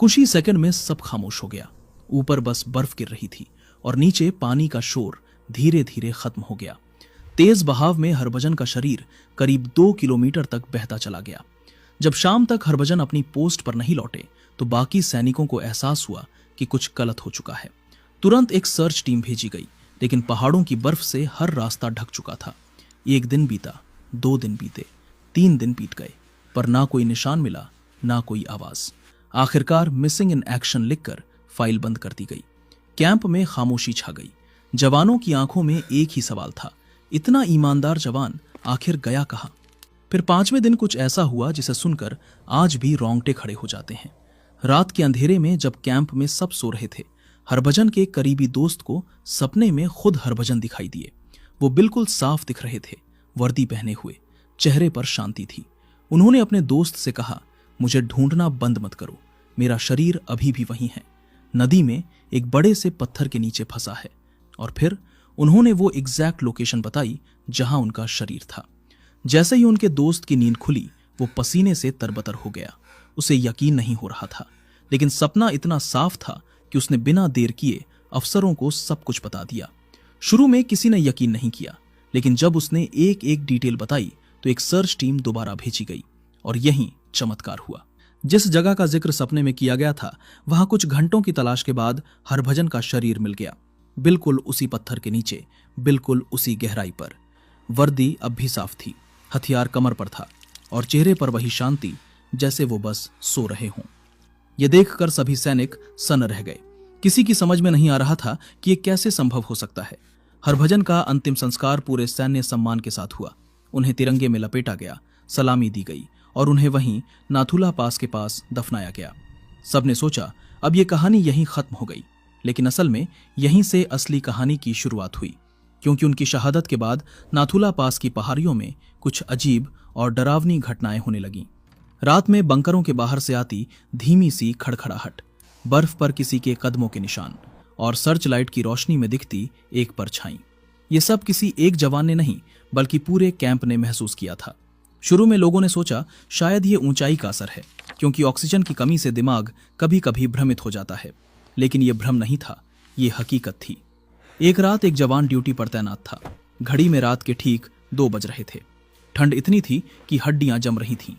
कुछ ही सेकंड में सब खामोश हो गया। ऊपर बस बर्फ गिर रही थी और नीचे पानी का शोर धीरे धीरे खत्म हो गया। तेज बहाव में हरभजन का शरीर करीब 2 किलोमीटर तक बहता चला गया। जब शाम तक हरभजन अपनी पोस्ट पर नहीं लौटे तो बाकी सैनिकों को एहसास हुआ कि कुछ गलत हो चुका है। तुरंत एक सर्च टीम भेजी गई, लेकिन पहाड़ों की बर्फ से हर रास्ता ढक चुका था। 1 दिन बीता, 2 दिन बीते, 3 दिन बीत गए, पर ना कोई निशान मिला, ना कोई आवाज। आखिरकार मिसिंग इन एक्शन लिखकर फाइल बंद कर दी गई। कैंप में खामोशी छा गई। जवानों की आंखों में एक ही सवाल था, इतना ईमानदार जवान आखिर गया कहां? फिर 5वें दिन कुछ ऐसा हुआ जिसे सुनकर आज भी रोंगटे खड़े हो जाते हैं। रात के अंधेरे में जब कैंप में सब सो रहे थे, हरभजन के करीबी दोस्त को सपने में खुद हरभजन दिखाई दिए। वो बिल्कुल साफ दिख रहे थे, वर्दी पहने हुए, चेहरे पर शांति थी। उन्होंने अपने दोस्त से कहा, मुझे ढूंढना बंद मत करो, मेरा शरीर अभी भी वहीं है, नदी में एक बड़े से पत्थर के नीचे फंसा है। और फिर उन्होंने वो एग्जैक्ट लोकेशन बताई जहां उनका शरीर था। जैसे ही उनके दोस्त की नींद खुली, वो पसीने से तरबतर हो गया। उसे यकीन नहीं हो रहा था, लेकिन सपना इतना साफ था कि उसने बिना देर किए अफसरों को सब कुछ बता दिया। शुरू में किसी ने यकीन नहीं किया, लेकिन जब उसने एक एक डिटेल बताई तो एक सर्च टीम दोबारा भेजी गई और यहीं चमत्कार हुआ। जिस जगह का जिक्र सपने में किया गया था, वहां कुछ घंटों की तलाश के बाद हरभजन का शरीर मिल गया। बिल्कुल उसी पत्थर के नीचे, बिल्कुल उसी गहराई पर। वर्दी अब भी साफ थी, हथियार कमर पर था और चेहरे पर वही शांति जैसे वो बस सो रहे हों। यह देखकर सभी सैनिक सन्न रह गए। किसी की समझ में नहीं आ रहा था कि यह कैसे संभव हो सकता है। हरभजन का अंतिम संस्कार पूरे सैन्य सम्मान के साथ हुआ। उन्हें तिरंगे में लपेटा गया, सलामी दी गई और उन्हें वहीं नाथुला पास के पास दफनाया गया। सबने सोचा अब यह कहानी यहीं खत्म हो गई, लेकिन असल में यहीं से असली कहानी की शुरुआत हुई, क्योंकि उनकी शहादत के बाद नाथुला पास की पहाड़ियों में कुछ अजीब और डरावनी घटनाएं होने लगीं। रात में बंकरों के बाहर से आती धीमी सी खड़खड़ाहट, बर्फ पर किसी के कदमों के निशान और सर्च लाइट की रोशनी में दिखती एक परछाई। ये सब किसी एक जवान ने नहीं, बल्कि पूरे कैंप ने महसूस किया था। शुरू में लोगों ने सोचा शायद ये ऊंचाई का असर है, क्योंकि ऑक्सीजन की कमी से दिमाग कभी कभी भ्रमित हो जाता है, लेकिन ये भ्रम नहीं था, ये हकीकत थी। एक रात एक जवान ड्यूटी पर तैनात था। घड़ी में रात के ठीक 2 बज रहे थे। ठंड इतनी थी कि हड्डियां जम रही थीं।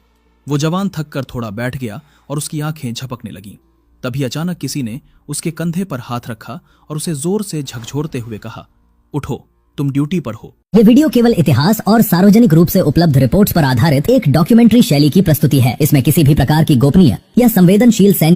वो जवान थक कर थोड़ा बैठ गया और उसकी आंखें झपकने लगीं। तभी अचानक किसी ने उसके कंधे पर हाथ रखा और उसे जोर से झकझोरते हुए कहा, उठो, तुम ड्यूटी पर हो। ये वीडियो केवल इतिहास और सार्वजनिक रूप से उपलब्ध रिपोर्ट्स पर आधारित एक डॉक्यूमेंट्री शैली की प्रस्तुति है। इसमें किसी भी प्रकार की गोपनीय या संवेदनशील